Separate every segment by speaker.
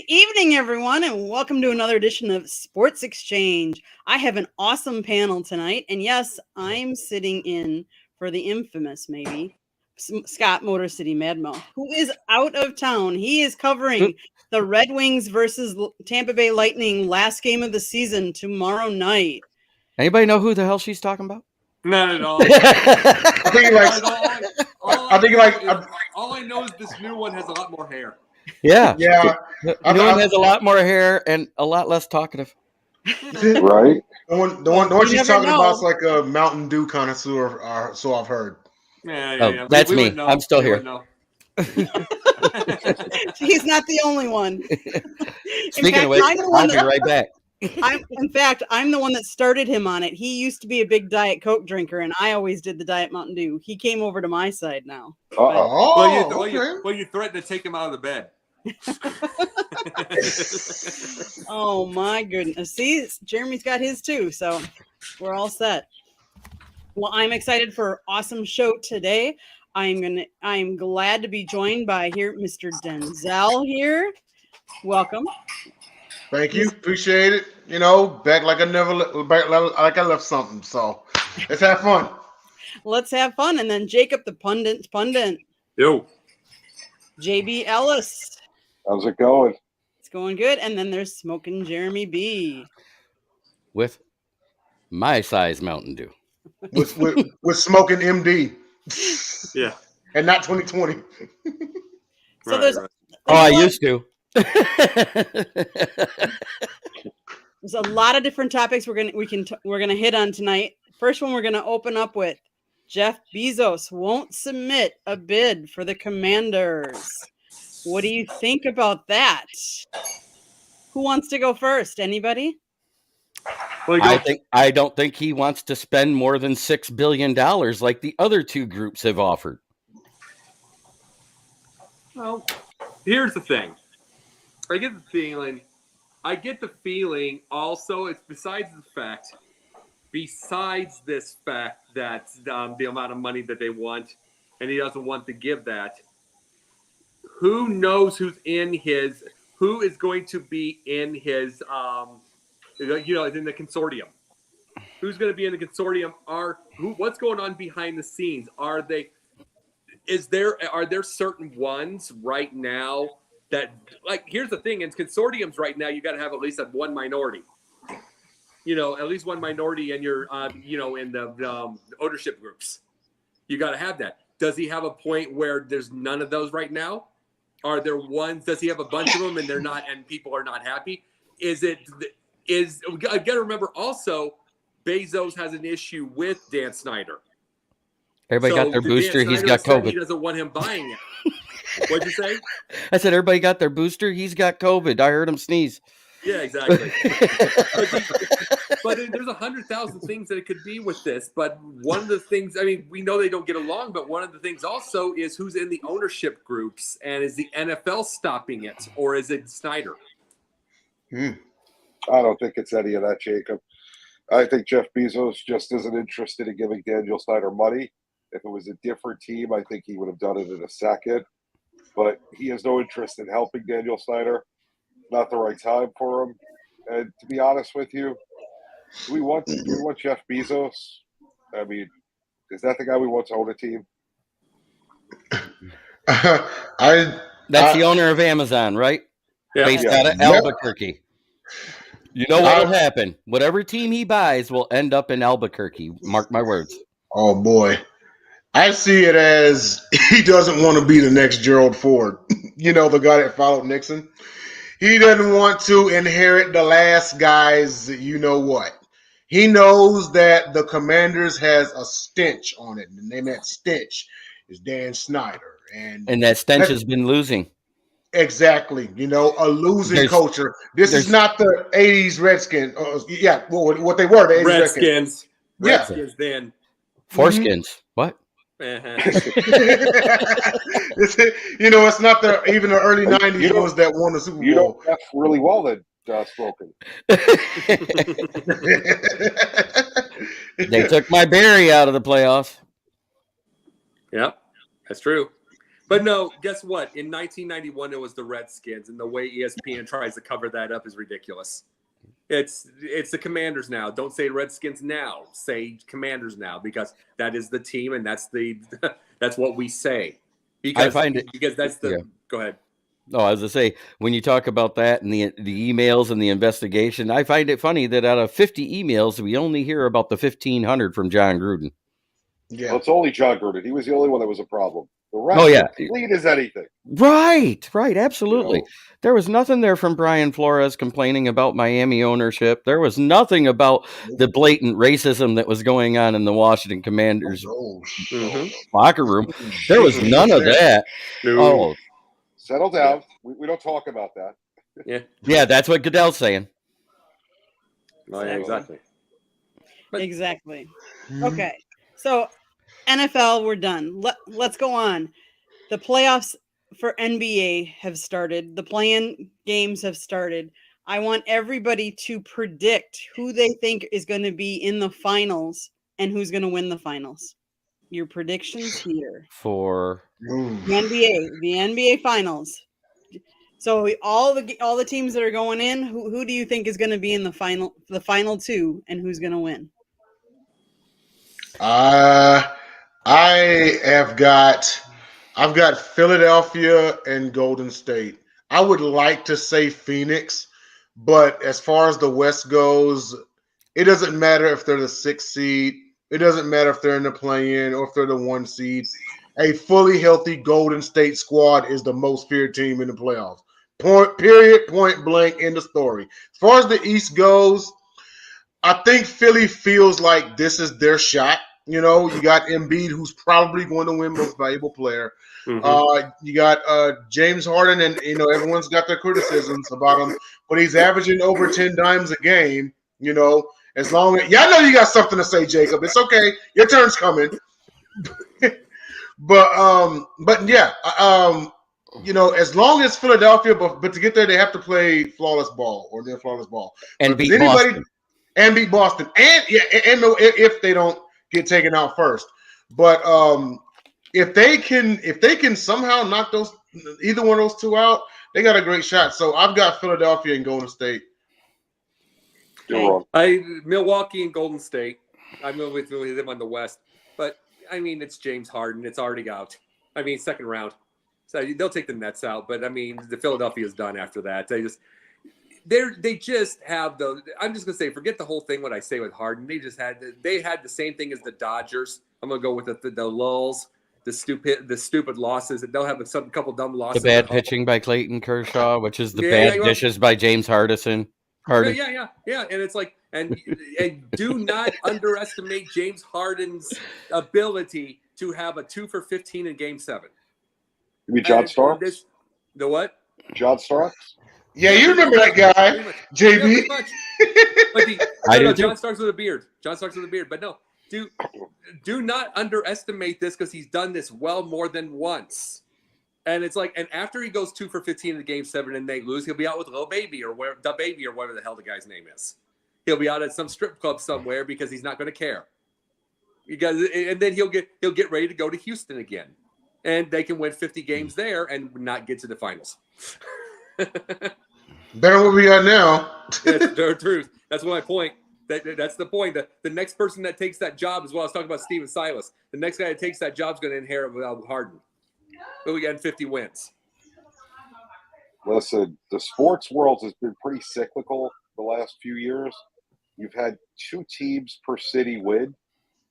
Speaker 1: evening, everyone, and welcome to another edition of Sports Exchange. I have an awesome panel tonight, and yes, I'm sitting in for the infamous, maybe, Scott Motor City Madmo, who is out of town. He is covering the Red Wings versus Tampa Bay Lightning last game of the season tomorrow night.
Speaker 2: Anybody know who the hell she's talking about?
Speaker 3: Not at all. All I know is this new one has a lot more hair.
Speaker 2: Yeah.
Speaker 4: Yeah.
Speaker 2: The new one has a lot more hair and a lot less talkative.
Speaker 4: Right. The one she's talking
Speaker 1: know.
Speaker 4: about is like a Mountain Dew connoisseur, so I've heard.
Speaker 3: Yeah.
Speaker 2: That's me. I'm still here.
Speaker 1: He's not the only one.
Speaker 2: Speaking of which, I'll be right back.
Speaker 1: I'm the one that started him on it. He used to be a big Diet Coke drinker, and I always did the Diet Mountain Dew. He came over to my side now.
Speaker 3: Well, you threatened to take him out of the bed.
Speaker 1: Oh my goodness. See, Jeremy's got his too, so we're all set. Well, I'm excited for an awesome show today. I'm glad to be joined by Mr. Denzel here. Welcome.
Speaker 4: Thank you. Appreciate it. Back like I left something. So let's have fun.
Speaker 1: Let's have fun. And then Jacob, the pundit.
Speaker 3: Yo.
Speaker 1: JB Ellis.
Speaker 5: How's it going?
Speaker 1: It's going good. And then there's Smoking Jeremy B.
Speaker 2: With my size Mountain Dew.
Speaker 4: With Smoking MD.
Speaker 3: Yeah.
Speaker 4: And not 2020.
Speaker 1: So there's
Speaker 2: I used to.
Speaker 1: There's a lot of different topics we're gonna hit on tonight. First one we're gonna open up with Jeff Bezos won't submit a bid for the Commanders. What do you think about that? Who wants to go first? Anybody?
Speaker 2: I don't think he wants to spend more than $6 billion like the other two groups have offered.
Speaker 3: Well, here's the thing. I get the feeling also it's besides this fact that the amount of money that they want and he doesn't want to give that, who knows who is going to be in his in the consortium. Who's going to be in the consortium? What's going on behind the scenes? Are there certain ones right now that, like, here's the thing, in consortiums right now, you got to have at least one minority. At least one minority in your, in the ownership groups. You got to have that. Does he have a point where there's none of those right now? Are there ones? Does he have a bunch of them and they're not, and people are not happy? I got to remember also, Bezos has an issue with Dan Snyder.
Speaker 2: Everybody got their booster. He's got COVID. He
Speaker 3: doesn't want him buying it. What'd you say?
Speaker 2: I said everybody got their booster. He's got COVID. I heard him sneeze.
Speaker 3: Yeah, exactly. But there's 100,000 things that it could be with this. But one of the things, we know they don't get along, but one of the things also is who's in the ownership groups, and is the NFL stopping it, or is it Snyder?
Speaker 5: I don't think it's any of that, Jacob. I think Jeff Bezos just isn't interested in giving Daniel Snyder money. If it was a different team, I think he would have done it in a second. But he has no interest in helping Daniel Snyder. Not the right time for him. And to be honest with you, we want Jeff Bezos. Is that the guy we want to own a team?
Speaker 2: That's the owner of Amazon, right?
Speaker 3: Yeah.
Speaker 2: Based out of Albuquerque. You know what will happen? Whatever team he buys will end up in Albuquerque. Mark my words.
Speaker 4: Oh, boy. I see it as he doesn't want to be the next Gerald Ford. The guy that followed Nixon. He doesn't want to inherit the last guy's what. He knows that the Commanders has a stench on it. The name of that stench is Dan Snyder. And
Speaker 2: that stench has been losing.
Speaker 4: Exactly. A losing culture. This is not the 80s Redskins. What they were, the 80s
Speaker 3: Redskins.
Speaker 4: Redskins
Speaker 3: then.
Speaker 2: Foreskins. What?
Speaker 4: It's not even the early 90s ones that won the Super Bowl.
Speaker 5: You don't have really well then, Smoking.
Speaker 2: They took my Barry out of the playoffs.
Speaker 3: Yep, that's true. But no, guess what? In 1991, it was the Redskins, and the way ESPN tries to cover that up is ridiculous. It's the Commanders now. Don't say Redskins now. Say Commanders now, because that is the team, and that's that's what we say. Because that's the.
Speaker 2: Yeah.
Speaker 3: Go ahead.
Speaker 2: No, I was to say, when you talk about that and the emails and the investigation, I find it funny that out of 50 emails, we only hear about the 1,500 from John Gruden.
Speaker 5: Yeah, well, it's only John Gruden. He was the only one that was a problem. The rest are clean as anything.
Speaker 2: Right, absolutely. You know? There was nothing there from Brian Flores complaining about Miami ownership. There was nothing about the blatant racism that was going on in the Washington Commanders locker room. There was none of that. Oh.
Speaker 5: Settle down. Yeah. We don't talk about that.
Speaker 2: Yeah, that's what Goodell's saying.
Speaker 3: Oh, yeah, exactly.
Speaker 1: Exactly. Okay, so NFL, we're done. Let's go on. The playoffs for NBA have started. The play-in games have started. I want everybody to predict who they think is going to be in the finals and who's going to win the finals. Your predictions here
Speaker 2: for
Speaker 1: the NBA finals. So all the teams that are going in, who do you think is going to be in the final two, and who's going to win?
Speaker 4: I've got Philadelphia and Golden State. I would like to say Phoenix, but as far as the West goes, it doesn't matter if they're the 6th seed. It doesn't matter if they're in the play-in or if they're the 1 seed. A fully healthy Golden State squad is the most feared team in the playoffs. Point blank, end of story. As far as the East goes, I think Philly feels like this is their shot. You know, you got Embiid, who's probably going to win Most Valuable Player. Mm-hmm. You got James Harden, and everyone's got their criticisms about him, but he's averaging over 10 dimes a game. You know, as long as I know you got something to say, Jacob. It's okay, your turn's coming. but yeah, as long as Philadelphia, but to get there, they have to play flawless ball or their flawless ball
Speaker 2: and beat Boston.
Speaker 4: And beat Boston, and if they don't get taken out first. But if they can somehow knock either one of those two out, they got a great shot. So I've got Philadelphia and Golden State.
Speaker 5: You're wrong.
Speaker 3: Milwaukee and Golden State. I'm going with them on the West, but I mean it's James Harden. It's already out. I mean second round, so they'll take the Nets out. But I mean the Philadelphia is done after that. They just have the. I'm just gonna say, forget the whole thing. What I say with Harden, they had the same thing as the Dodgers. I'm gonna go with the lulls, the stupid losses. They'll have a couple dumb losses.
Speaker 2: The bad pitching by Clayton Kershaw, which is the bad dishes by James Harden.
Speaker 3: Yeah, and it's like, and do not underestimate James Harden's ability to have a 2 for 15 in Game 7.
Speaker 5: You mean John Starks?
Speaker 3: The what?
Speaker 5: John Starks?
Speaker 4: Yeah, you remember that guy, JB.
Speaker 3: Yeah, John Starks with a beard. But no, do not underestimate this because he's done this well more than once. And it's like, and after he goes 2 for 15 in Game 7 and they lose, he'll be out with Lil Baby or whatever the hell the guy's name is. He'll be out at some strip club somewhere because he's not going to care. And then he'll get ready to go to Houston again, and they can win 50 games there and not get to the finals.
Speaker 4: Better what we got now.
Speaker 3: That's the truth. That's my point. That's the point. The next person that takes that job is what I was talking about, Steven Silas. The next guy that takes that job is going to inherit without Harden. But we got 50 wins.
Speaker 5: Listen, the sports world has been pretty cyclical the last few years. You've had 2 teams per city win,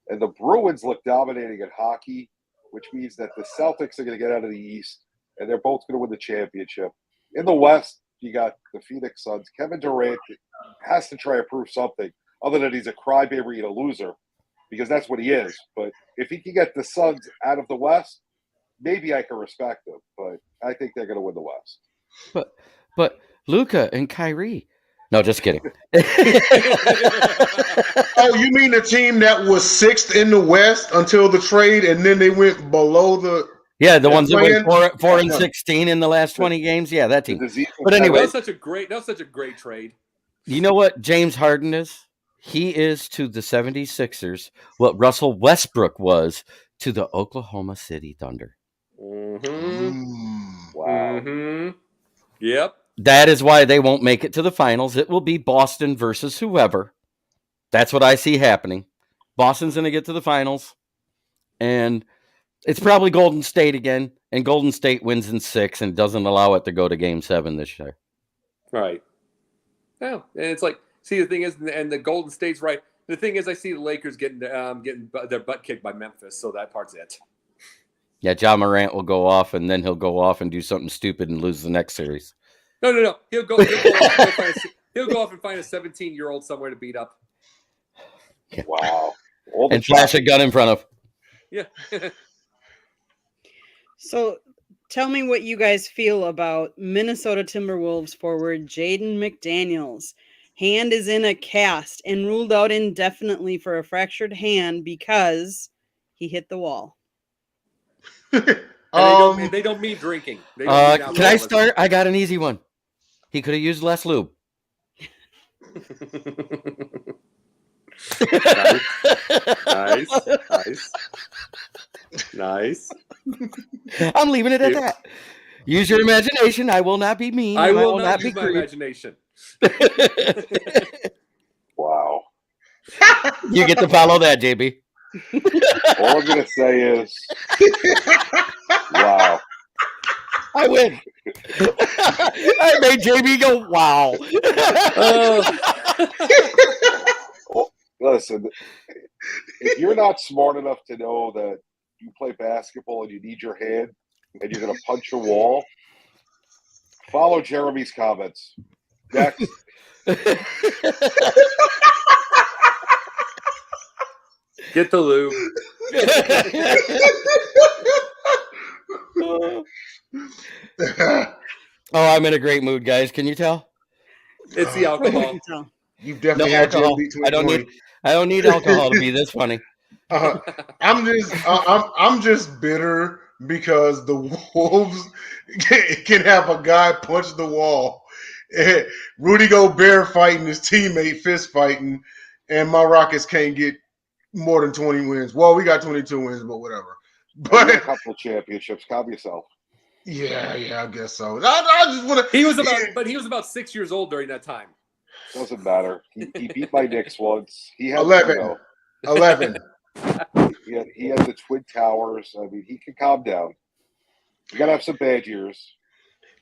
Speaker 5: and the Bruins look dominating at hockey, which means that the Celtics are going to get out of the East, and they're both going to win the championship. In the West, you got the Phoenix Suns. Kevin Durant has to try to prove something other than he's a crybaby and a loser, because that's what he is. But if he can get the Suns out of the West, maybe I can respect him. But I think they're going to win the West.
Speaker 2: But Luka and Kyrie. No, just kidding.
Speaker 4: Oh, you mean the team that was 6th in the West until the trade, and then they went below the...
Speaker 2: Yeah, the ones that went 4 and 16 in the last 20 games. Yeah, that team. But anyway,
Speaker 3: that was such a great trade.
Speaker 2: You know what James Harden is? He is to the 76ers what Russell Westbrook was to the Oklahoma City Thunder.
Speaker 5: Wow.
Speaker 3: Yep.
Speaker 2: That is why they won't make it to the finals. It will be Boston versus whoever. That's what I see happening. Boston's going to get to the finals, and it's probably Golden State again, and Golden State wins in 6 and doesn't allow it to go to Game 7 this year.
Speaker 3: Right. Yeah, and it's like, see, the thing is, and the Golden State's right. The thing is, I see the Lakers getting their butt kicked by Memphis, so that part's it.
Speaker 2: Yeah, Ja Morant will go off, and then he'll go off and do something stupid and lose the next series.
Speaker 3: No. He'll go off and find a 17-year-old somewhere to beat up.
Speaker 5: Wow.
Speaker 2: And flash a gun in front of.
Speaker 3: Yeah.
Speaker 1: So tell me what you guys feel about Minnesota Timberwolves forward Jaden McDaniels. Hand is in a cast and ruled out indefinitely for a fractured hand because he hit the wall.
Speaker 3: And they don't mean drinking. They don't mean
Speaker 2: can I start? I got an easy one. He could have used less lube.
Speaker 3: Nice.
Speaker 2: I'm leaving it at that. Use your imagination. I will not be mean.
Speaker 3: I will not
Speaker 2: be
Speaker 3: use my imagination.
Speaker 5: Wow.
Speaker 2: You get to follow that, JB.
Speaker 5: All I'm gonna say is, wow.
Speaker 2: I win. I made JB go, wow.
Speaker 5: Listen, if you're not smart enough to know that you play basketball and you need your hand and you're going to punch a wall, follow Jeremy's comments. Next.
Speaker 3: Get the lube.
Speaker 2: Oh, I'm in a great mood, guys. Can you tell?
Speaker 3: It's the alcohol.
Speaker 4: You've definitely
Speaker 2: No
Speaker 4: had
Speaker 2: alcohol.
Speaker 4: Jim beat
Speaker 2: I don't need alcohol to be this funny.
Speaker 4: I'm just bitter because the Wolves can have a guy punch the wall, Rudy Gobert fighting his teammate, fist fighting, and my Rockets can't get more than 20 wins. Well, we got 22 wins, but whatever. But
Speaker 5: a couple of championships. Calm yourself.
Speaker 4: Yeah, I guess so. I just want to.
Speaker 3: He was about 6 years old during that time.
Speaker 5: Doesn't matter. He beat my Knicks once. He had
Speaker 4: 11. 11.
Speaker 5: He had the Twin Towers. I mean, he can calm down. You gotta have some bad years.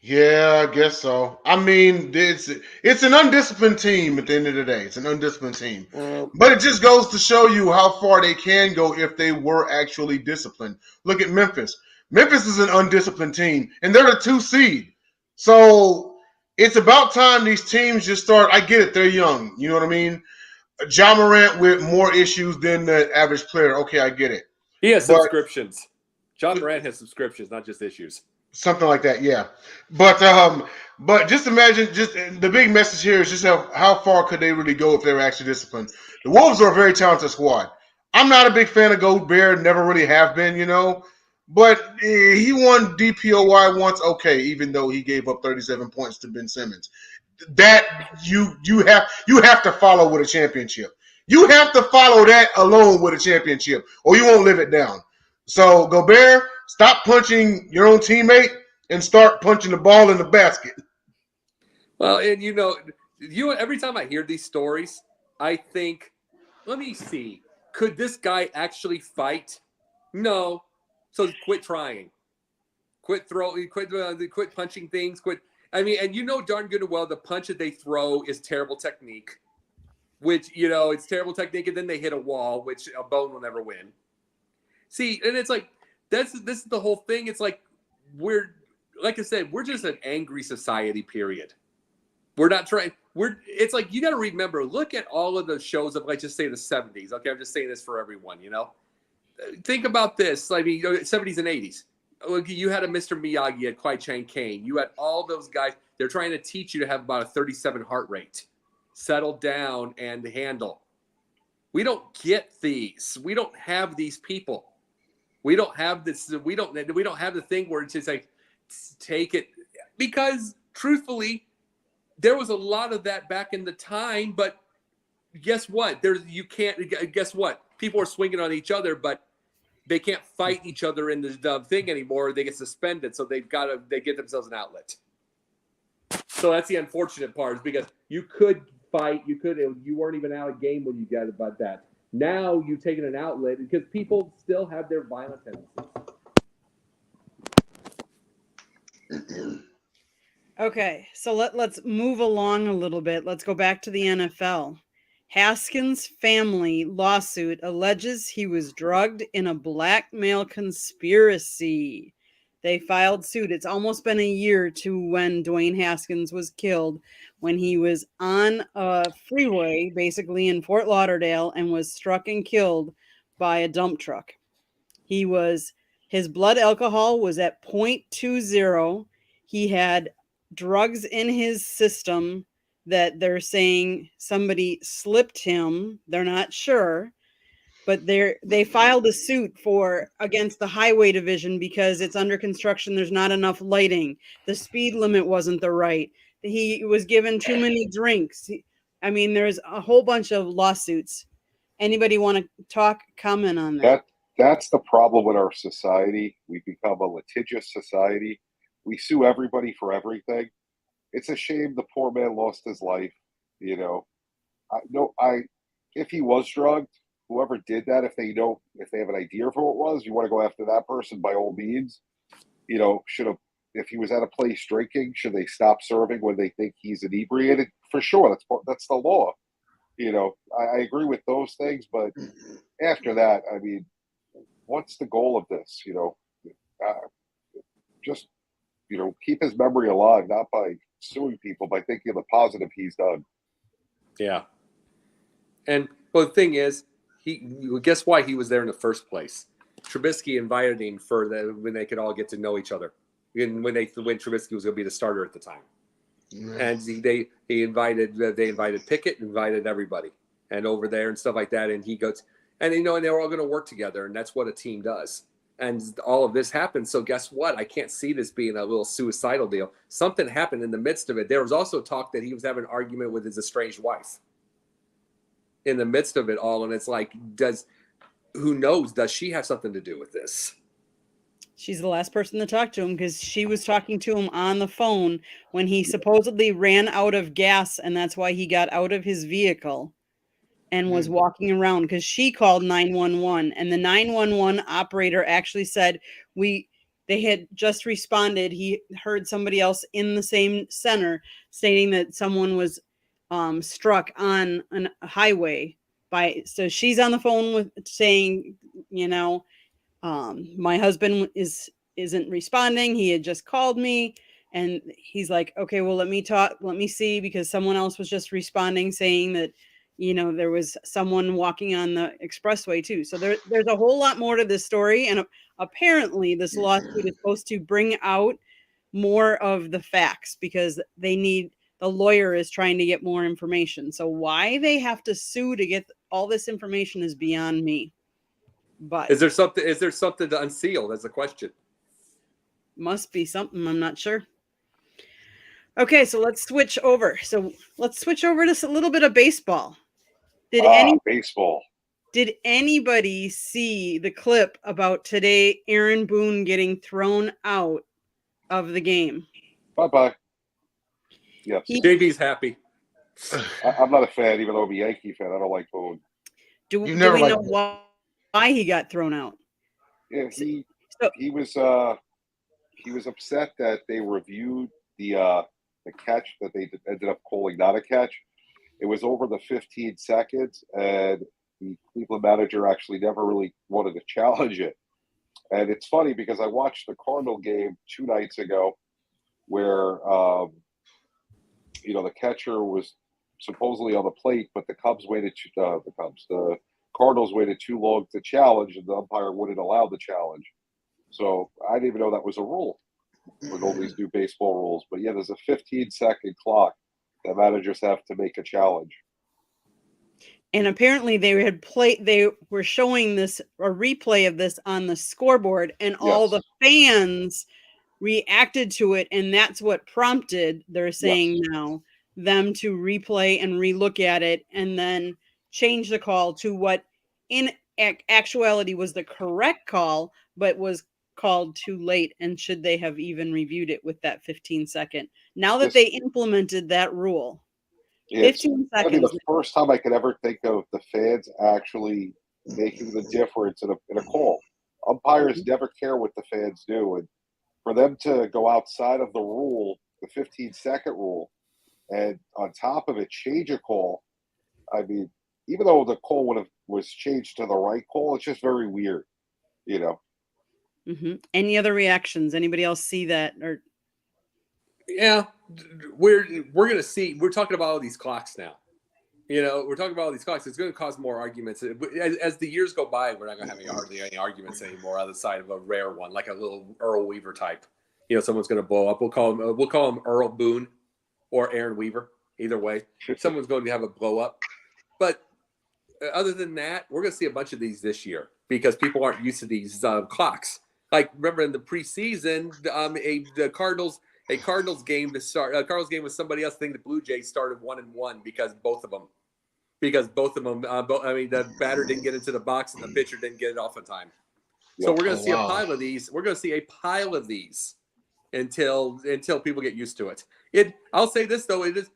Speaker 4: Yeah, I guess so. I mean, it's an undisciplined team at the end of the day. It's an undisciplined team. But it just goes to show you how far they can go if they were actually disciplined. Look at Memphis. Memphis is an undisciplined team, and they're the 2 seed. So it's about time these teams just start. I get it. They're young. You know what I mean? Ja Morant with more issues than the average player. Okay, I get it.
Speaker 3: He has subscriptions. Ja Morant has subscriptions, not just issues.
Speaker 4: Something like that, yeah. But just imagine, just the big message here is just how far could they really go if they were actually disciplined. The Wolves are a very talented squad. I'm not a big fan of Gobert, never really have been, but he won DPOY once, okay, even though he gave up 37 points to Ben Simmons. That you have to follow with a championship. You have to follow that alone with a championship, or you won't live it down. So Gobert, stop punching your own teammate and start punching the ball in the basket.
Speaker 3: Well, and every time I hear these stories, I think, let me see, could this guy actually fight? No. So quit trying. Quit throwing. Quit punching things. Quit. I mean, and darn good and well the punch that they throw is terrible technique, which it's terrible technique, and then they hit a wall, which a bone will never win. See, and it's like this is the whole thing. It's like like I said, we're just an angry society. Period. We're not trying. It's like you got to remember. Look at all of the shows of, like, just say the 70s. Okay, I'm just saying this for everyone. Think about this. I mean, 70s and 80s. You had a Mr. Miyagi, you had Kwai-Chang Kane. You had all those guys. They're trying to teach you to have about a 37 heart rate. Settle down and handle. We don't get these. We don't have these people. We don't have this. We don't have the thing where it's just like, take it. Because truthfully, there was a lot of that back in the time. But guess what? Guess what? People are swinging on each other, but they can't fight each other in the thing anymore. They get suspended, so they get themselves an outlet. So that's the unfortunate part, is because you could fight, you weren't even out of game when you got about that. Now you've taken an outlet because people still have their violent tendencies.
Speaker 1: Okay, so let's move along a little bit. Let's go back to the NFL. Haskins' family lawsuit alleges he was drugged in a blackmail conspiracy. They filed suit. It's almost been a year to when Dwayne Haskins was killed, when he was on a freeway, basically in Fort Lauderdale, and was struck and killed by a dump truck. His blood alcohol was at 0.20. He had drugs in his system that they're saying somebody slipped him. They're not sure, but they filed a suit against the highway division because it's under construction. There's not enough lighting. The speed limit wasn't the right. He was given too many drinks. I mean, there's a whole bunch of lawsuits. Anybody want to comment on that?
Speaker 5: That's the problem with our society. We've become a litigious society. We sue everybody for everything. It's a shame the poor man lost his life. You know, if he was drugged, whoever did that, if they have an idea of who it was, you want to go after that person by all means. You know, if he was at a place drinking, should they stop serving when they think he's inebriated? For sure, that's the law. You know, I agree with those things, but after that, I mean, what's the goal of this? You know, just keep his memory alive, not by suing people, by thinking of the positive he's done.
Speaker 3: Yeah. And well, the thing is, guess why he was there in the first place? Trubisky invited him when they could all get to know each other, and when Trubisky was going to be the starter at the time. And they invited Pickett, invited everybody, and over there and stuff like that. And he goes, and and they were all going to work together, and that's what a team does. And all of this happened. So guess what? I can't see this being a little suicidal deal. Something happened in the midst of it. There was also talk that he was having an argument with his estranged wife in the midst of it all. And it's like, who knows? Does she have something to do with this?
Speaker 1: She's the last person to talk to him, because she was talking to him on the phone when he supposedly ran out of gas, and that's why he got out of his vehicle and was walking around, because she called 911, and the 911 operator actually said they had just responded. He heard somebody else in the same center stating that someone was struck on a highway so she's on the phone saying, my husband isn't responding. He had just called me, and he's like, okay, well, let me see, because someone else was just responding saying that, there was someone walking on the expressway too. So there's a whole lot more to this story. And apparently this lawsuit is supposed to bring out more of the facts, because the lawyer is trying to get more information. So why they have to sue to get all this information is beyond me. But
Speaker 3: is there something to unseal? That's the question.
Speaker 1: Must be something. I'm not sure. Okay, so let's switch over. to a little bit of baseball.
Speaker 5: Baseball.
Speaker 1: Did anybody see the clip about today Aaron Boone getting thrown out of the game?
Speaker 5: Bye-bye. Yeah.
Speaker 3: JB's happy.
Speaker 5: I'm not a fan, even though I'm a Yankee fan. I don't like Boone.
Speaker 1: Do we know why he got thrown out?
Speaker 5: Yeah, he was upset that they reviewed the catch that they ended up calling not a catch. It was over the 15 seconds, and the Cleveland manager actually never really wanted to challenge it. And it's funny because I watched the Cardinal game 2 nights ago, where the catcher was supposedly on the plate, but the Cardinals waited too long to challenge, and the umpire wouldn't allow the challenge. So I didn't even know that was a rule with all these new baseball rules. But yeah, there's a 15-second clock that managers have to make a challenge.
Speaker 1: And apparently they were showing a replay of this on the scoreboard, and all the fans reacted to it, and that's what prompted, they're saying now, them to replay and relook at it, and then change the call to what in actuality was the correct call, but was called too late, and should they have even reviewed it with that 15-second? Now that they implemented that rule, 15
Speaker 5: That'd be
Speaker 1: seconds.
Speaker 5: the first time I could ever think of the fans actually making the difference in a call. Umpires never care what the fans do, and for them to go outside of the rule, the 15-second rule, and on top of it change a call. I mean, even though the call was changed to the right call, it's just very weird, you know.
Speaker 1: Any other reactions? Anybody else see that? Or
Speaker 3: Yeah, we're gonna see. We're talking about all these clocks now. We're talking about all these clocks. It's going to cause more arguments as the years go by. We're not going to have hardly any arguments anymore, on the side of a rare one, like a little Earl Weaver type. Someone's going to blow up. We'll call him Earl Boone or Aaron Weaver. Either way, someone's going to have a blow up. But other than that, we're going to see a bunch of these this year because people aren't used to these clocks. Like, remember in the preseason, a Cardinals game to start. Cardinals game with somebody else. I think the Blue Jays started 1-1 because both of them. The batter didn't get into the box and the pitcher didn't get it off in time. So we're going to see a pile of these. We're going to see a pile of these until people get used to it. I'll say this though. It is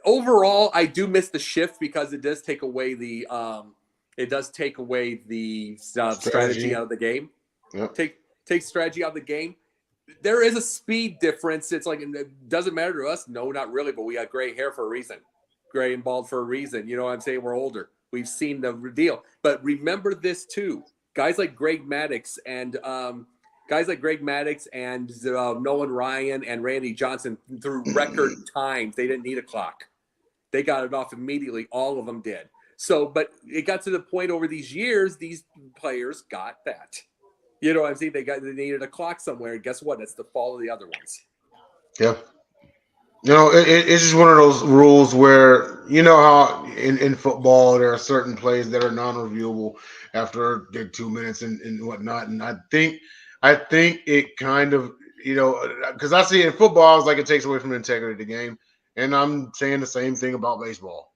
Speaker 3: overall, I do miss the shift because it does take away the strategy out of the game. Yep. Take strategy out of the game. There is a speed difference. It's like, it doesn't matter to us. No, not really. But we got gray hair for a reason. Gray and bald for a reason. You know what I'm saying? We're older. We've seen the deal. But remember this too. Guys like Greg Maddux and Nolan Ryan and Randy Johnson, through record times, they didn't need a clock. They got it off immediately. All of them did. So, but it got to the point over these years, these players got that. You know what I'm saying? They needed a clock somewhere, and guess what? It's the fall of the other ones.
Speaker 4: Yeah. It's just one of those rules where, how in football there are certain plays that are non-reviewable after 2 minutes and whatnot. And I think it kind of, because I see it in football, I was like, it takes away from the integrity of the game. And I'm saying the same thing about baseball,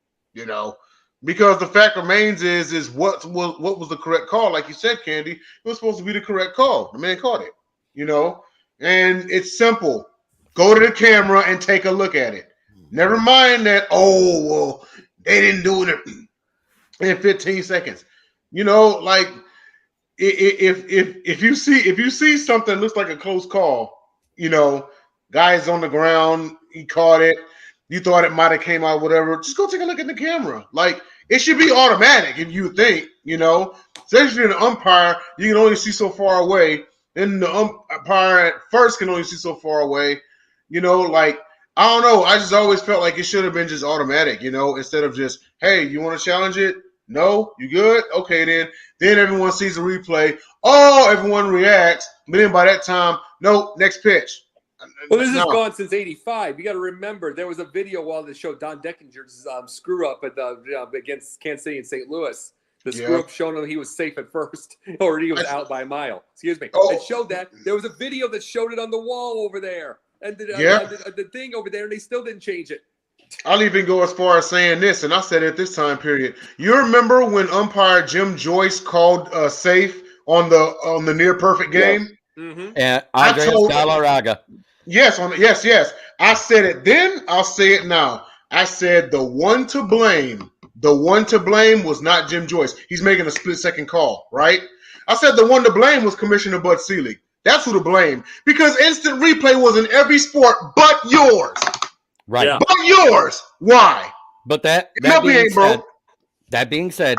Speaker 4: because the fact remains is what was the correct call? Like you said, Candy, it was supposed to be the correct call. The man caught it, and it's simple. Go to the camera and take a look at it. Never mind that, they didn't do it in 15 seconds. Like if you see something that looks like a close call, guy's on the ground, he caught it, you thought it might have came out, whatever, just go take a look at the camera. Like, it should be automatic if you think, especially in the umpire, you can only see so far away. Then the umpire at first can only see so far away. Like, I don't know. I just always felt like it should have been just automatic, instead of just, hey, you want to challenge it? No? You good? Okay, then. Then everyone sees the replay. Oh, everyone reacts. But then by that time, no, next pitch.
Speaker 3: Well, this has gone since '85. You got to remember, there was a video that showed Don Deckinger's screw up at against Kansas City and St. Louis. The screw up showing him he was safe at first, or he was out by a mile. Excuse me. It showed that. There was a video that showed it on the wall over there. And the thing over there, and they still didn't change it.
Speaker 4: I'll even go as far as saying this, and I said it this time period. You remember when umpire Jim Joyce called safe on the near perfect game?
Speaker 2: Yes. Mm-hmm. And Andres Galarraga.
Speaker 4: Yes. I said it then. I'll say it now. I said the one to blame was not Jim Joyce. He's making a split-second call, right? I said the one to blame was Commissioner Bud Selig. That's who to blame, because instant replay was in every sport but yours.
Speaker 2: Right. Yeah.
Speaker 4: But yours. Why?
Speaker 2: But that being said,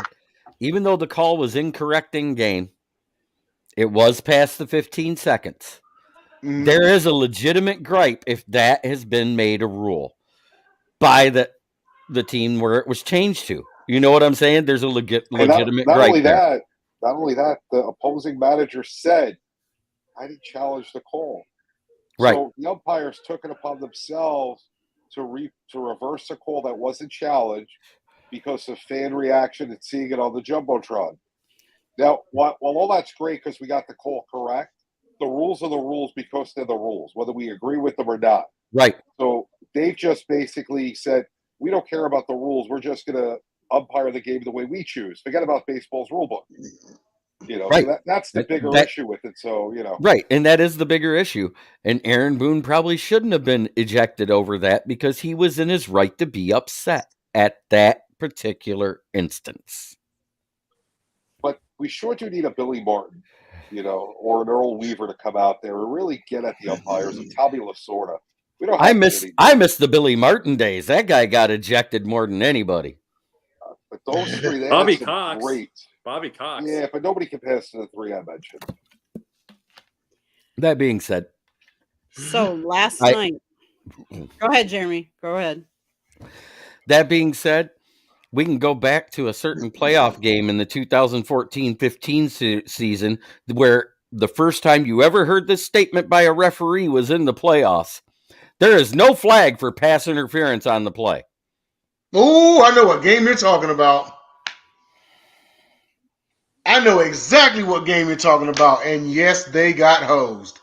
Speaker 2: even though the call was incorrect in game, it was past the 15 seconds. Mm-hmm. There is a legitimate gripe if that has been made a rule by the team where it was changed to. You know what I'm saying? There's a legitimate gripe there.
Speaker 5: Not only that, the opposing manager said, I didn't challenge the call.
Speaker 2: Right.
Speaker 5: So the umpires took it upon themselves to reverse a call that wasn't challenged because of fan reaction and seeing it on the Jumbotron. Now, while all that's great because we got the call correct, the rules are the rules because they're the rules, whether we agree with them or not.
Speaker 2: Right.
Speaker 5: So they've just basically said, we don't care about the rules. We're just going to umpire the game the way we choose. Forget about baseball's rule book.
Speaker 2: Right.
Speaker 5: So that's the bigger issue with it. So,
Speaker 2: Right, and that is the bigger issue. And Aaron Boone probably shouldn't have been ejected over that because he was in his right to be upset at that particular instance.
Speaker 5: But we sure do need a Billy Martin, or an Earl Weaver to come out there and really get at the umpires, and Tommy Lasorda. We don't have
Speaker 2: I miss the Billy Martin days. That guy got ejected more than anybody.
Speaker 5: But those three, they
Speaker 3: Bobby
Speaker 5: had some
Speaker 3: Cox.
Speaker 5: great.
Speaker 3: Bobby Cox.
Speaker 5: Yeah, but nobody compares to the three I mentioned.
Speaker 2: That being said,
Speaker 1: So last night, go ahead, Jeremy. Go ahead.
Speaker 2: That being said, we can go back to a certain playoff game in the 2014-15 season where the first time you ever heard this statement by a referee was in the playoffs. There is no flag for pass interference on the play.
Speaker 4: Oh, I know what game you're talking about. I know exactly what game you're talking about. And yes, they got hosed.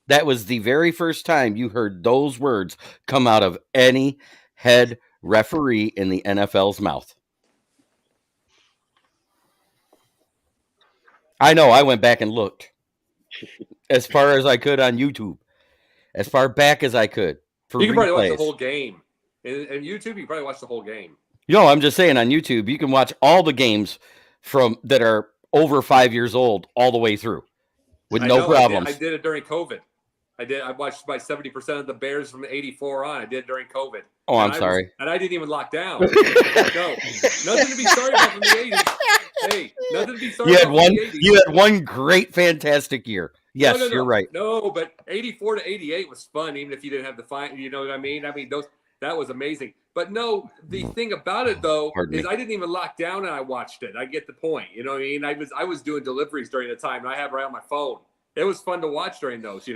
Speaker 2: That was the very first time you heard those words come out of any head referee in the NFL's mouth. I know, I went back and looked as far as I could on YouTube, as far back as I could.
Speaker 3: You can probably watch the whole game. And YouTube, you can probably watch the whole game.
Speaker 2: I'm just saying on YouTube, you can watch all the games from that are over 5 years old all the way through with no problems.
Speaker 3: I did it during COVID. I watched by 70% of the Bears from 84 on. I did it during COVID.
Speaker 2: Oh, I'm sorry.
Speaker 3: And I didn't even lock down. No, nothing to be sorry about from the 80s. Hey, nothing to be sorry about from the 80s.
Speaker 2: You had one great, fantastic year. Yes, you're right.
Speaker 3: No, but 84 to 88 was fun, even if you didn't have the fine. You know what I mean? That was amazing. But no, the thing about it though is I didn't even lock down and I watched it. I get the point. You know what I mean? I was doing deliveries during the time, and I have it right on my phone. It was fun to watch during those.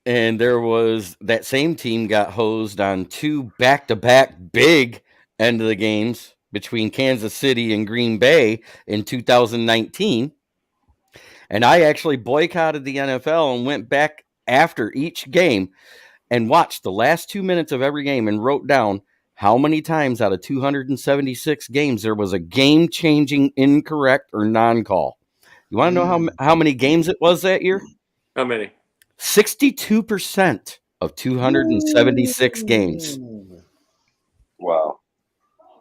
Speaker 2: And there was that same team got hosed on 2 back-to-back big end of the games between Kansas City and Green Bay in 2019. And I actually boycotted the NFL and went back after each game and watched the last 2 minutes of every game and wrote down how many times out of 276 games there was a game-changing incorrect or non-call. You want to know how many games it was that year?
Speaker 3: How many?
Speaker 2: 62% of 276 games.
Speaker 5: Wow.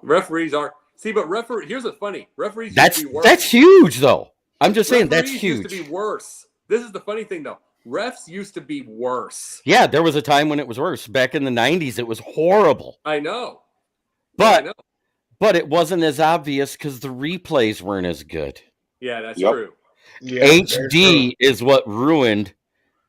Speaker 3: Referees are here's what's funny. Referees
Speaker 2: That's
Speaker 3: used to be worse.
Speaker 2: that's huge though. I'm just saying that's
Speaker 3: Referees
Speaker 2: huge.
Speaker 3: Used to be worse. This is the funny thing though. Refs used to be worse.
Speaker 2: Yeah, there was a time when it was worse. Back in the 90s, it was horrible.
Speaker 3: I know.
Speaker 2: But it wasn't as obvious because the replays weren't as good.
Speaker 3: Yeah, that's true.
Speaker 2: Yeah, HD is what ruined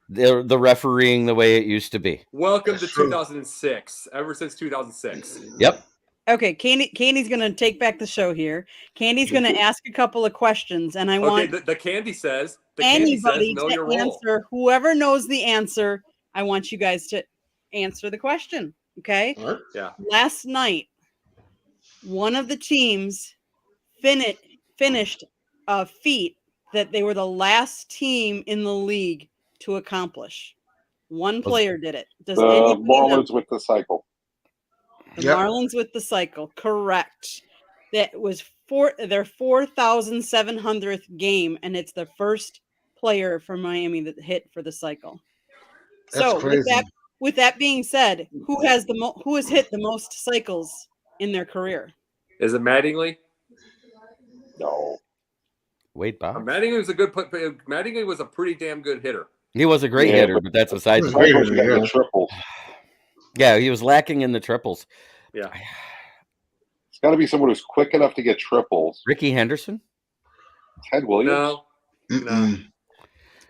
Speaker 2: the refereeing the way it used to be.
Speaker 3: Welcome to 2006. Ever since 2006.
Speaker 2: Yep.
Speaker 1: Okay, Candy's going to take back the show here. Candy's going to ask a couple of questions, and I want
Speaker 3: the Candy says
Speaker 1: anybody
Speaker 3: know your
Speaker 1: to
Speaker 3: role.
Speaker 1: answer. Whoever knows the answer, I want you guys to answer the question. Okay?
Speaker 4: All right.
Speaker 3: Yeah.
Speaker 1: Last night, one of the teams finished a feat that they were the last team in the league to accomplish. One player did it. Does
Speaker 5: the
Speaker 1: anybody know?
Speaker 5: Marlins with the cycle.
Speaker 1: The Marlins with the cycle. Correct. That was their 4,700th game, and it's the first player from Miami that hit for the cycle.
Speaker 4: That's crazy.
Speaker 1: With that being said, who has hit the most cycles in their career?
Speaker 3: Is it Mattingly?
Speaker 5: No.
Speaker 2: Wade Boggs.
Speaker 3: Mattingly was a good Mattingly was a pretty damn good hitter.
Speaker 2: He was a great hitter, but that's besides the
Speaker 5: point. Triples.
Speaker 2: Yeah, he was lacking in the triples.
Speaker 3: Yeah.
Speaker 5: It's got to be someone who's quick enough to get triples.
Speaker 2: Ricky Henderson?
Speaker 5: Ted Williams?
Speaker 3: No.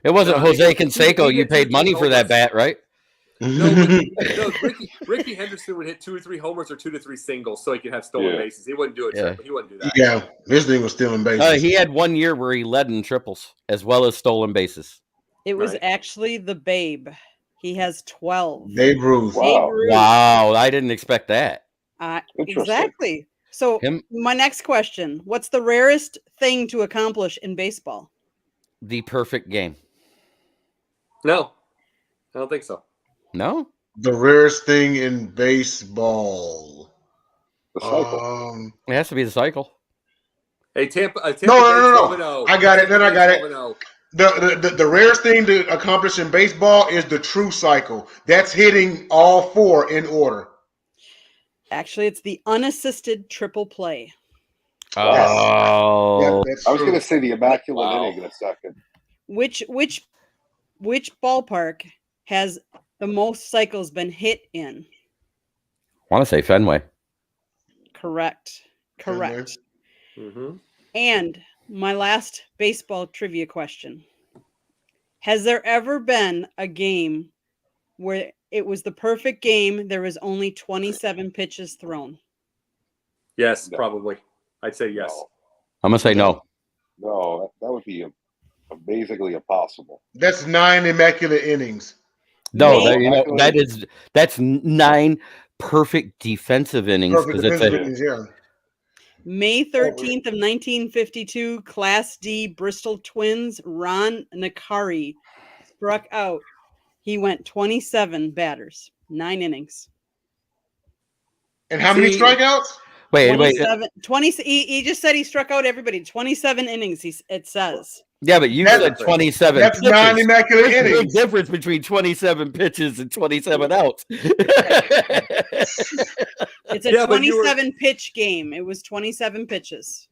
Speaker 2: It wasn't Jose Canseco. You paid money for that bat, right?
Speaker 3: No, Ricky Henderson would hit 2 or 3 homers or 2 to 3 singles so he could have stolen bases. He wouldn't do it, but he wouldn't do that.
Speaker 4: Yeah, this thing was stealing bases.
Speaker 2: He had 1 year where he led in triples as well as stolen bases.
Speaker 1: It was actually the Babe. He has 12.
Speaker 4: Babe Ruth.
Speaker 2: Wow, I didn't expect that.
Speaker 1: Exactly. So my next question, what's the rarest thing to accomplish in baseball?
Speaker 2: The perfect game.
Speaker 3: No, I don't think so.
Speaker 2: No?
Speaker 4: The rarest thing in baseball.
Speaker 5: The cycle.
Speaker 2: It has to be the cycle.
Speaker 3: Hey, Tampa Bay
Speaker 4: No.
Speaker 3: 12-0.
Speaker 4: I got it. Then I got it.
Speaker 3: 12-0.
Speaker 4: The rarest thing to accomplish in baseball is the true cycle. That's hitting all four in order.
Speaker 1: Actually, it's the unassisted triple play.
Speaker 2: Oh,
Speaker 4: Yep, that's
Speaker 5: I was
Speaker 4: true.
Speaker 5: going to say the immaculate
Speaker 6: Wow.
Speaker 5: inning in a second.
Speaker 1: Which ballpark has the most cycles been hit in?
Speaker 2: I want to say Fenway.
Speaker 1: Correct.
Speaker 4: Fenway.
Speaker 3: Mm-hmm.
Speaker 1: And my last baseball trivia question. Has there ever been a game where it was the perfect game, there was only 27 pitches thrown?
Speaker 3: Yes,
Speaker 5: No.
Speaker 3: probably. I'd say yes.
Speaker 5: No,
Speaker 2: I'm gonna say no.
Speaker 5: that would be amazingly impossible.
Speaker 4: That's 9 immaculate innings.
Speaker 2: No,
Speaker 1: No.
Speaker 2: that's 9 perfect defensive innings
Speaker 4: Perfect
Speaker 2: because
Speaker 4: defensive innings, yeah.
Speaker 1: May 13th of 1952, Class D Bristol Twins Ron Nakari struck out. He went 27 batters, 9 innings.
Speaker 4: And how many
Speaker 3: See-
Speaker 4: strikeouts?
Speaker 2: wait.
Speaker 1: 20, he just said he struck out everybody. 27 innings, it says.
Speaker 2: Yeah, but you said 27
Speaker 4: That's
Speaker 2: pitches.
Speaker 4: 9 immaculate
Speaker 2: There's a big
Speaker 4: innings.
Speaker 2: difference between 27 pitches and 27 outs.
Speaker 1: It's a
Speaker 3: Yeah, but you were-
Speaker 1: 27 pitch game. It was 27 pitches.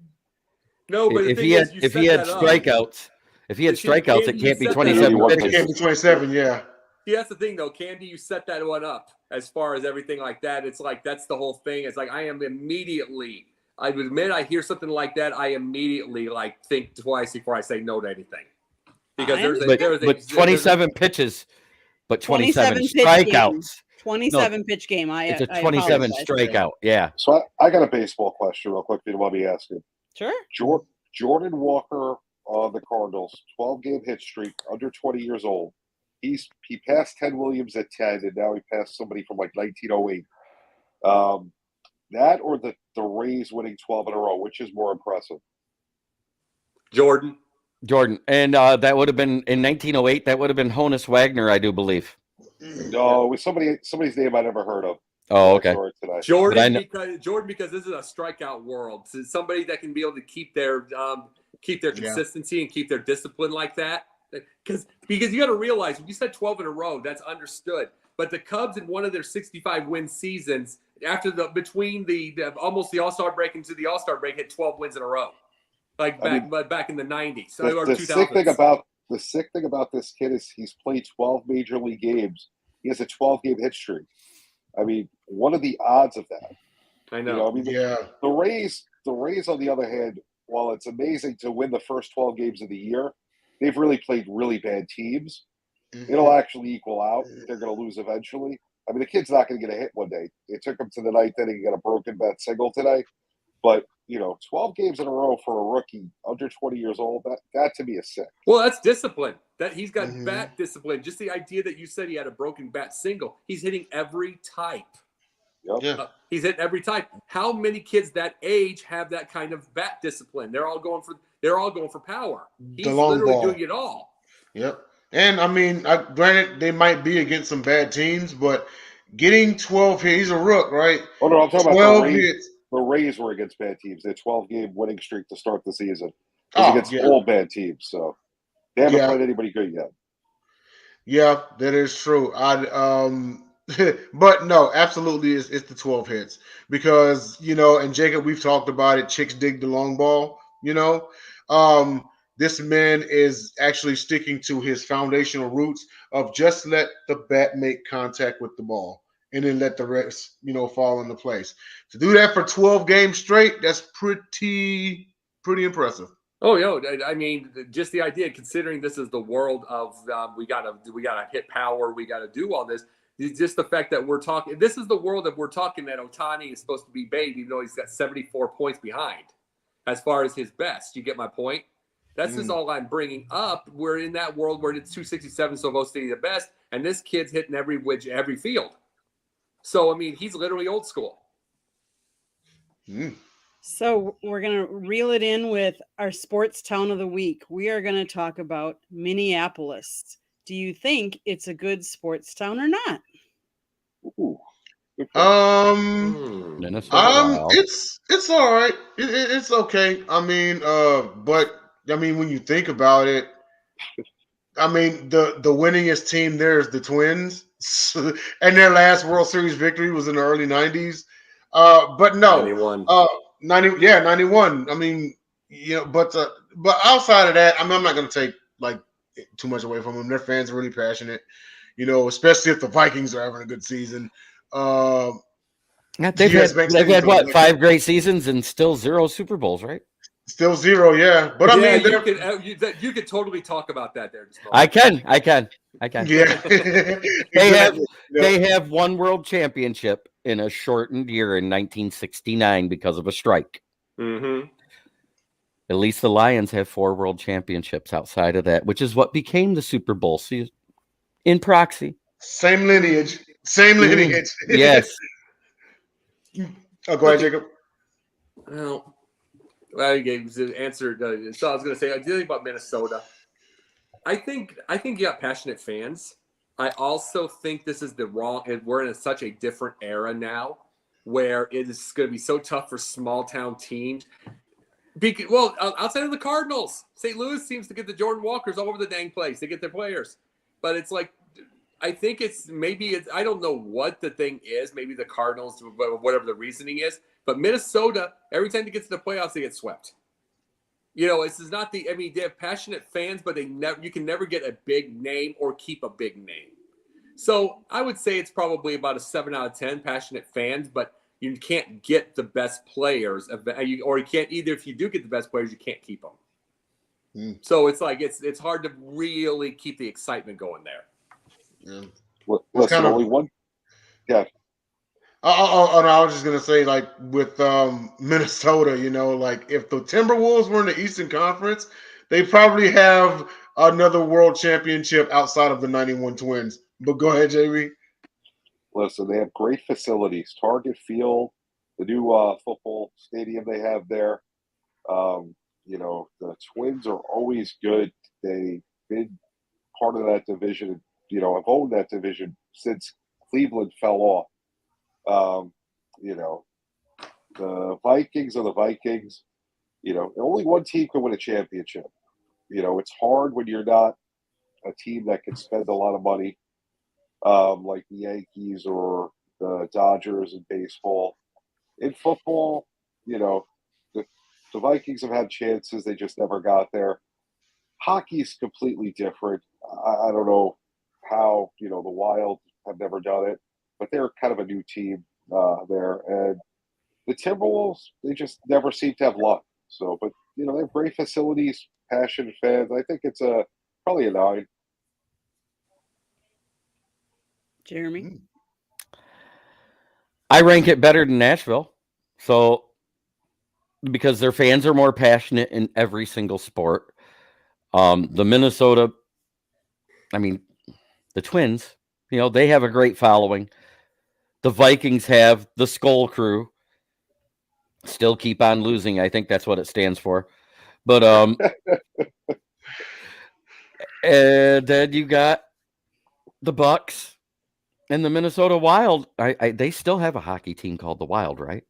Speaker 3: No, but the
Speaker 2: if
Speaker 3: thing
Speaker 2: he had
Speaker 3: is, you
Speaker 2: if
Speaker 3: set
Speaker 2: he had
Speaker 3: that up.
Speaker 2: strikeouts, if he had
Speaker 3: See,
Speaker 2: strikeouts,
Speaker 3: Candy,
Speaker 2: it can't be
Speaker 3: you set that
Speaker 2: 27
Speaker 5: up.
Speaker 4: It
Speaker 2: pitches.
Speaker 4: can't be 27, yeah.
Speaker 3: See, that's the thing, though. Candy, you set that one up as far as everything like that. It's like that's the whole thing. It's like I am immediately. I would admit, I hear something like that, I immediately like think twice before I say no to anything. Because
Speaker 2: But 27 pitches, but 27
Speaker 1: pitch game.
Speaker 2: strikeouts.
Speaker 1: 27 pitch game.
Speaker 2: It's a
Speaker 1: I
Speaker 2: 27
Speaker 1: apologize.
Speaker 2: strikeout. Yeah.
Speaker 5: So I got a baseball question real quick if you don't mind me asking.
Speaker 1: Sure.
Speaker 5: Jordan Walker on the Cardinals, 12-game hit streak, under 20 years old. He passed Ted Williams at 10, and now he passed somebody from like 1908. That or the Rays winning 12 in a row, which is more impressive?
Speaker 3: Jordan.
Speaker 2: And that would have been in 1908. That would have been Honus Wagner, I do believe.
Speaker 5: No, it was somebody's name I never heard of.
Speaker 2: Oh, okay.
Speaker 3: Jordan, because this is a strikeout world. So somebody that can be able to keep their consistency and keep their discipline like that. Because you got to realize when you said 12 in a row, that's understood. But the Cubs in one of their 65 win seasons, between the almost the All-Star break into the All-Star break, hit 12 wins in a row, back in the 90s.
Speaker 5: The sick thing about this kid is he's played 12 major league games. He has a 12-game hit streak. I mean, what are the odds of that?
Speaker 3: I know.
Speaker 5: The Rays, on the other hand, while it's amazing to win the first 12 games of the year, they've really played really bad teams. Mm-hmm. It'll actually equal out. They're going to lose eventually. I mean, the kid's not going to get a hit one day. It took him to the ninth inning. He got a broken bat single today. But, 12 games in a row for a rookie under 20 years old, that to me is sick.
Speaker 3: Well, that's discipline. That he's got bat discipline. Just the idea that you said he had a broken bat single. He's hitting every type.
Speaker 5: Yep.
Speaker 4: Yeah.
Speaker 3: He's hitting every type. How many kids that age have that kind of bat discipline? They're all going for power. He's literally doing it all.
Speaker 4: Yep. And I mean, granted, they might be against some bad teams, but getting 12 hits, he's a rook, right?
Speaker 5: Oh no, I'm talking
Speaker 4: 12
Speaker 5: about
Speaker 4: hits.
Speaker 5: The Rays were against bad teams. Their 12-game winning streak to start the season was against all bad teams. So they haven't played anybody good yet.
Speaker 4: Yeah, that is true. But no, absolutely, it's the 12 hits because and Jacob, we've talked about it. Chicks dig the long ball. This man is actually sticking to his foundational roots of just let the bat make contact with the ball and then let the rest, fall into place. To do that for 12 games straight, that's pretty impressive.
Speaker 3: Oh, I mean, just the idea, considering this is the world of we gotta hit power, we gotta do all this. Just the fact that we're talking, this is the world that we're talking that Ohtani is supposed to be babe, even though he's got 74 points behind as far as his best. You get my point? That's just all I'm bringing up. We're in that world where it's 267 supposed to be the best, and this kid's hitting every field. So, I mean, he's literally old school.
Speaker 1: So we're going to reel it in with our sports town of the week. We are going to talk about Minneapolis. Do you think it's a good sports town or not?
Speaker 5: Ooh,
Speaker 2: Minnesota Wild.
Speaker 4: It's all right. It's okay. I mean, but I mean, when you think about it, I mean, the winningest team there is the Twins, and their last World Series victory was in the early '90s. But no,
Speaker 3: 91.
Speaker 4: 91. I mean, but outside of that, I mean, I'm not going to take like too much away from them. Their fans are really passionate, especially if the Vikings are having a good season.
Speaker 2: They've had what, 5 great seasons and still 0 Super Bowls, right?
Speaker 4: Still 0, yeah. But I mean,
Speaker 3: you could totally talk about that there.
Speaker 2: I can.
Speaker 4: Yeah.
Speaker 2: They have one world championship in a shortened year in 1969 because of a strike.
Speaker 3: Mm-hmm.
Speaker 2: At least the Lions have 4 world championships outside of that, which is what became the Super Bowl. See, in proxy.
Speaker 4: Same lineage.
Speaker 2: Yes.
Speaker 4: Oh, go ahead, Jacob.
Speaker 3: Well, I gave the answer. So I was going to say, I did think about Minnesota. I think you got passionate fans. I also think this is we're in such a different era now where it is going to be so tough for small town teams. Outside of the Cardinals, St. Louis seems to get the Jordan Walkers all over the dang place. They get their players. But it's like, I think I don't know what the thing is. Maybe the Cardinals, whatever the reasoning is. But Minnesota, every time they get to the playoffs, they get swept. This is not they have passionate fans, but you can never get a big name or keep a big name. So I would say it's probably about a 7 out of 10 passionate fans, but you can't get the best players, or you can't either. If you do get the best players, you can't keep them. So it's like it's hard to really keep the excitement going there.
Speaker 4: Yeah.
Speaker 5: Listen, only one. Yeah.
Speaker 4: I was just gonna say, like with Minnesota, like if the Timberwolves were in the Eastern Conference, they probably have another world championship outside of the '91 Twins. But go ahead, JB.
Speaker 5: Listen, they have great facilities. Target Field, the new football stadium they have there. The Twins are always good. They've been part of that division. Have owned that division since Cleveland fell off. The Vikings are the Vikings. Only one team can win a championship. It's hard when you're not a team that can spend a lot of money, like the Yankees or the Dodgers in baseball. In football, the Vikings have had chances. They just never got there. Hockey's completely different. I don't know how, the Wild have never done it, but they're kind of a new team there. And the Timberwolves, they just never seem to have luck. So, but, they have great facilities, passionate fans. I think it's probably a 9.
Speaker 1: Jeremy?
Speaker 2: I rank it better than Nashville. So, because their fans are more passionate in every single sport. The Minnesota, the Twins, they have a great following. The Vikings have the Skull Crew. Still keep on losing. I think that's what it stands for. But and then you got the Bucks and the Minnesota Wild. They still have a hockey team called the Wild, right?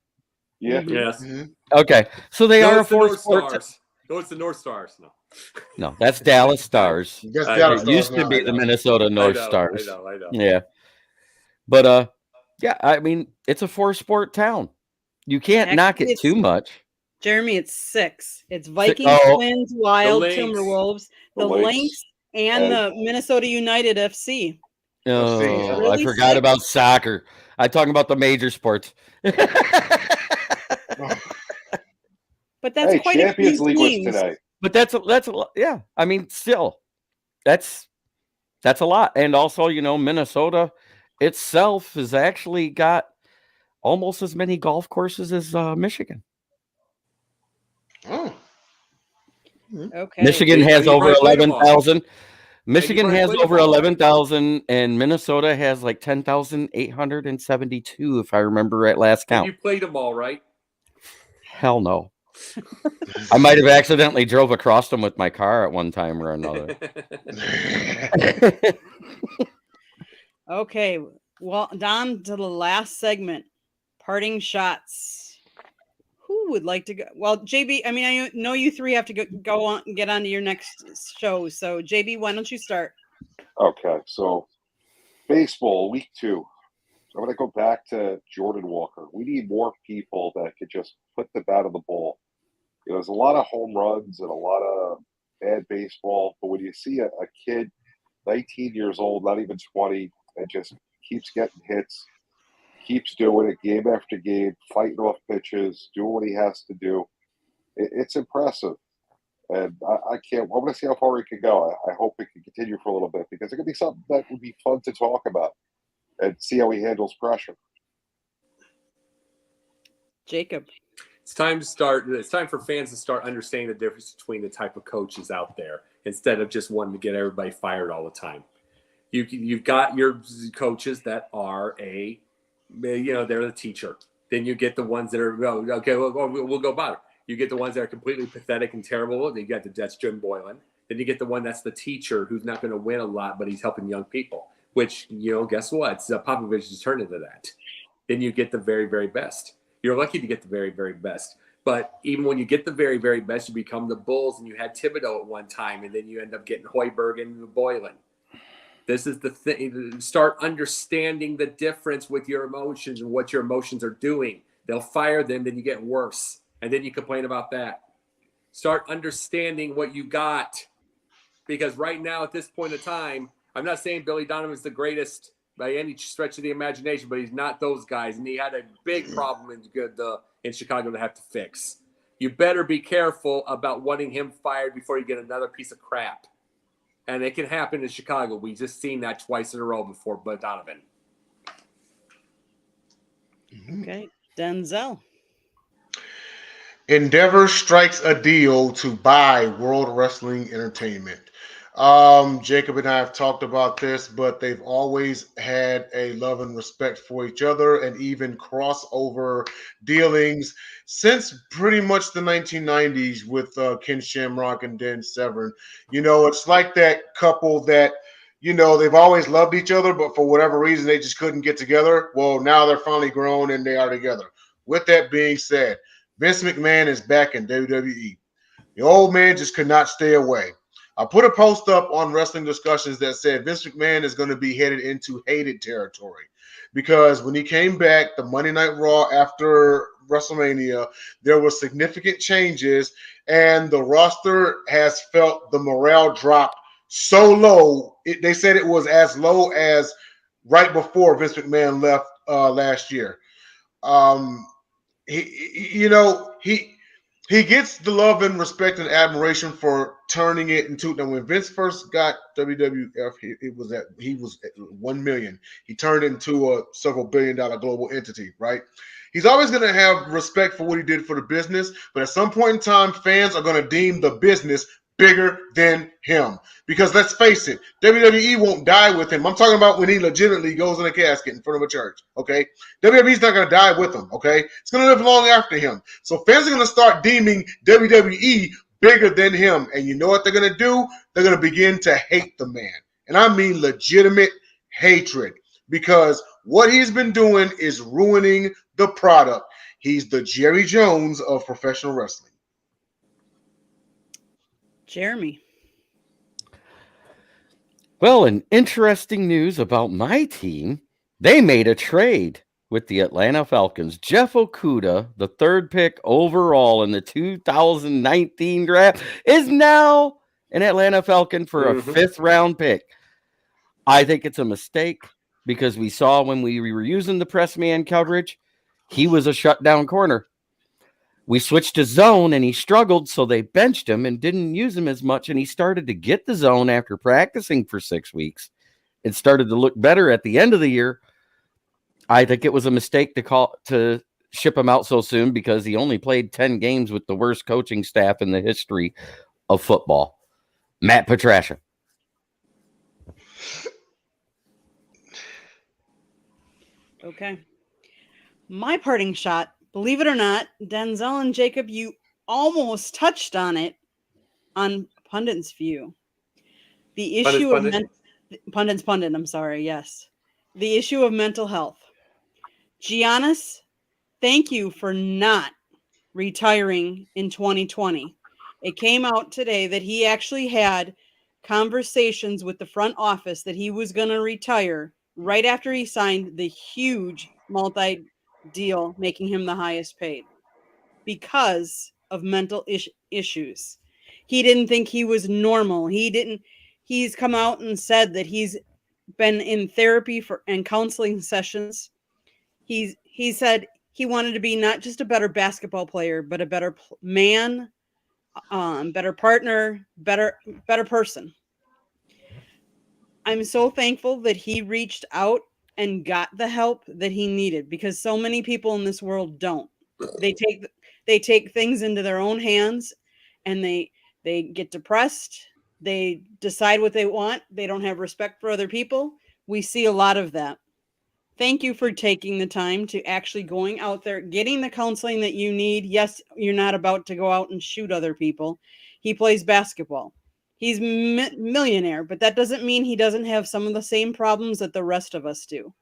Speaker 5: Yeah.
Speaker 3: Yes.
Speaker 2: Okay. So they are a 4-sport.
Speaker 3: It's the North Stars.
Speaker 2: No, that's Dallas Stars.
Speaker 4: It
Speaker 2: used to be the Minnesota North Stars.
Speaker 3: I know.
Speaker 2: Yeah. But it's a 4-sport town. You can't knock it too much.
Speaker 1: Jeremy, it's 6. It's Vikings, Twins, Wild, Timberwolves, the Lynx, and the Minnesota United FC.
Speaker 2: Oh,
Speaker 1: really
Speaker 2: I forgot about soccer. I'm talking about the major sports.
Speaker 1: But that's quite
Speaker 5: Champions
Speaker 1: a few
Speaker 5: League was
Speaker 1: teams.
Speaker 5: today.
Speaker 2: But that's a lot. Yeah. Still, that's a lot. And also, Minnesota itself has actually got almost as many golf courses as Michigan.
Speaker 4: Oh.
Speaker 1: Okay.
Speaker 2: Michigan has over 11,000. Michigan has over 11,000, and Minnesota has like 10,872, if I remember at last count.
Speaker 3: And you played them all, right?
Speaker 2: Hell no. I might have accidentally drove across them with my car at one time or another.
Speaker 1: Okay. Well, down to the last segment, parting shots. Who would like to go? Well, JB, I mean, I know you three have to go on and get on to your next show. So, JB, why don't you start?
Speaker 5: Okay, so baseball, week 2. I'm going to go back to Jordan Walker. We need more people that could just put the bat on the ball. You know, there's a lot of home runs and a lot of bad baseball, but when you see a kid, 19 years old, not even 20, and just keeps getting hits, keeps doing it game after game, fighting off pitches, doing what he has to do, it's impressive. And I can't. I'm going to see how far he can go. I hope it can continue for a little bit because it could be something that would be fun to talk about and see how he handles pressure.
Speaker 1: Jacob.
Speaker 3: It's time to start. It's time for fans to start understanding the difference between the type of coaches out there instead of just wanting to get everybody fired all the time. You've got your coaches that are they're the teacher. Then you get the ones that are okay. We'll go about it. You get the ones that are completely pathetic and terrible. Then you got that's Jim Boylan. Then you get the one that's the teacher who's not going to win a lot, but he's helping young people. Which guess what? Popovich has turned into that. Then you get the very, very best. You're lucky to get the very, very best. But even when you get the very, very best, you become the Bulls, and you had Thibodeau at one time, and then you end up getting Hoiberg and Boylan. This is the thing. Start understanding the difference with your emotions and what your emotions are doing. They'll fire them, then you get worse. And then you complain about that. Start understanding what you got. Because right now, at this point in time, I'm not saying Billy Donovan's the greatest by any stretch of the imagination, but he's not those guys. And he had a big problem in Chicago to have to fix. You better be careful about wanting him fired before you get another piece of crap. And it can happen in Chicago. We just seen that twice in a row before Bud Donovan.
Speaker 1: Okay. Denzel.
Speaker 4: Endeavor strikes a deal to buy World Wrestling Entertainment. Jacob and I have talked about this, but they've always had a love and respect for each other and even crossover dealings since pretty much the 1990s with Ken Shamrock and Dan Severn. It's like that couple that, they've always loved each other, but for whatever reason, they just couldn't get together. Well, now they're finally grown and they are together. With that being said, Vince McMahon is back in WWE. The old man just could not stay away. I put a post up on Wrestling Discussions that said Vince McMahon is going to be headed into hated territory because when he came back, the Monday Night Raw after WrestleMania, there were significant changes and the roster has felt the morale drop so low. They said it was as low as right before Vince McMahon left last year. He gets the love and respect and admiration for turning it into. Now, when Vince first got WWF, he was at 1 million. He turned it into a several billion-dollar global entity, right? He's always going to have respect for what he did for the business, but at some point in time, fans are going to deem the business bigger than him. Because let's face it, WWE won't die with him. I'm talking about when he legitimately goes in a casket in front of a church, okay? WWE's not going to die with him, okay? It's going to live long after him. So fans are going to start deeming WWE bigger than him. And you know what they're going to do? They're going to begin to hate the man. And I mean legitimate hatred. Because what he's been doing is ruining the product. He's the Jerry Jones of professional wrestling.
Speaker 1: Jeremy.
Speaker 2: Well, an interesting news about my team. They made a trade with the Atlanta Falcons. Jeff Okuda, the 3rd pick overall in the 2019 draft, is now an Atlanta Falcon for a 5th round pick. I think it's a mistake because we saw when we were using the press man coverage, he was a shutdown corner. We switched to zone and he struggled, so they benched him and didn't use him as much. And he started to get the zone after practicing for 6 weeks. It started to look better at the end of the year. I think it was a mistake to ship him out so soon because he only played 10 games with the worst coaching staff in the history of football. Matt Patricia.
Speaker 1: Okay. My parting shot, believe it or not, Denzel and Jacob, you almost touched on it on Pundit's View. The issue of Pundit's Pundit, I'm sorry, yes. the issue of mental health. Giannis, thank you for not retiring in 2020. It came out today that he actually had conversations with the front office that he was going to retire right after he signed the huge multi deal, making him the highest paid because of mental issues. He didn't think he was normal. He's come out and said that he's been in therapy and counseling sessions. He said he wanted to be not just a better basketball player, but a better man, better partner, better person. I'm so thankful that he reached out and got the help that he needed, because so many people in this world don't. They take things into their own hands, and they get depressed. They decide what they want. They don't have respect for other people. We see a lot of that. Thank you for taking the time to actually going out there, getting the counseling that you need. Yes, you're not about to go out and shoot other people. He plays basketball. He's millionaire, but that doesn't mean he doesn't have some of the same problems that the rest of us do.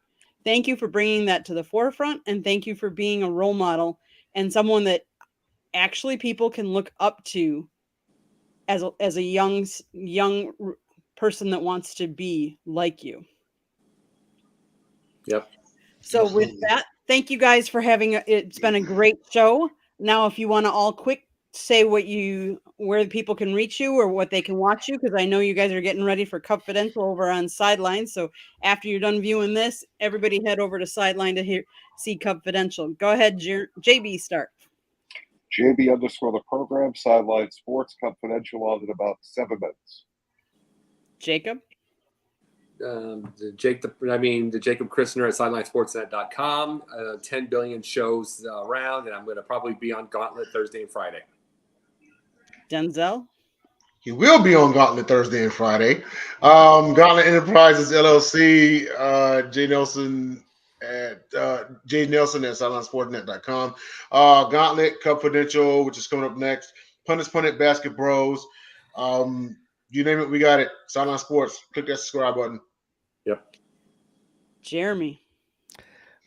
Speaker 1: Thank you for bringing that to the forefront, and thank you for being a role model and someone that actually people can look up to as a young person that wants to be like you.
Speaker 3: Yep.
Speaker 1: So with that, thank you guys for having it's been a great show. Now, if you want to all quick say where people can reach you or what they can watch you, because I know you guys are getting ready for Confidential over on Sideline. So after you're done viewing this, everybody head over to Sideline to see Confidential. Go ahead, JB, start.
Speaker 5: JB _ the program, Sideline Sports, Confidential on in about 7 minutes.
Speaker 1: Jacob?
Speaker 3: The Jacob Christner at SidelineSportsNet.com. 10 billion shows around, and I'm going to probably be on Gauntlet Thursday and Friday.
Speaker 1: Denzel?
Speaker 4: He will be on Gauntlet Thursday and Friday. Gauntlet Enterprises LLC, Jay Nelson at SidelineSportsNet.com. Gauntlet Confidential, which is coming up next. Punnet Basket Bros. You name it, we got it. Sideline Sports. Click that subscribe button.
Speaker 3: Yep.
Speaker 1: Jeremy?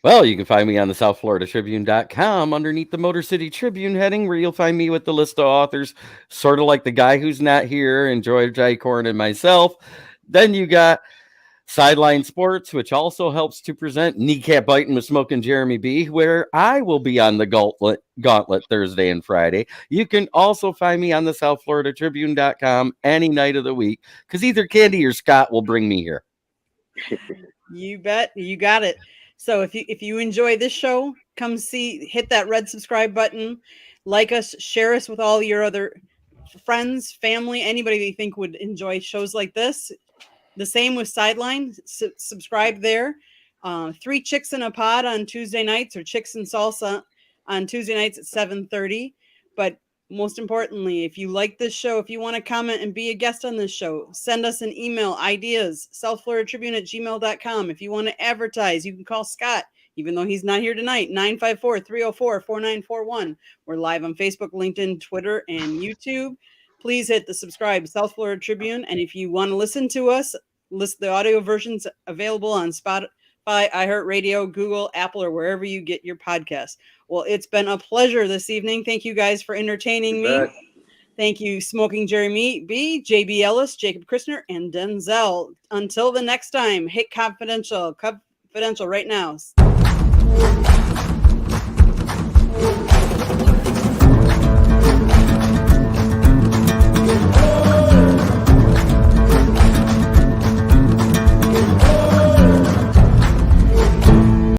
Speaker 2: Well, you can find me on the SouthFloridaTribune.com underneath the Motor City Tribune heading, where you'll find me with the list of authors, sort of like the guy who's not here, and George Icorn and myself. Then you got Sideline Sports, which also helps to present Kneecap Biting with Smoking Jeremy B, where I will be on the Gauntlet Thursday and Friday. You can also find me on the SouthFloridaTribune.com any night of the week, because either Candy or Scott will bring me here.
Speaker 1: You bet. You got it. So if you enjoy this show, come hit that red subscribe button, like us, share us with all your other friends, family, anybody that you think would enjoy shows like this. The same with Sideline. Subscribe there. 3 Chicks in a Pod on Tuesday nights, or Chicks and Salsa on Tuesday nights at 7:30. But most importantly, if you like this show, if you want to comment and be a guest on this show, send us an email, ideas, southfloridatribune@gmail.com. If you want to advertise, you can call Scott, even though he's not here tonight, 954-304-4941. We're live on Facebook, LinkedIn, Twitter, and YouTube. Please hit the subscribe, South Florida Tribune. And if you want to listen to us, the audio versions available on Spotify, iHeartRadio, Google, Apple, or wherever you get your podcasts. Well, it's been a pleasure this evening. Thank you guys for entertaining me. Thank you, Smoking Jeremy B, JB Ellis, Jacob Christner, and Denzel. Until the next time, hit Confidential right now.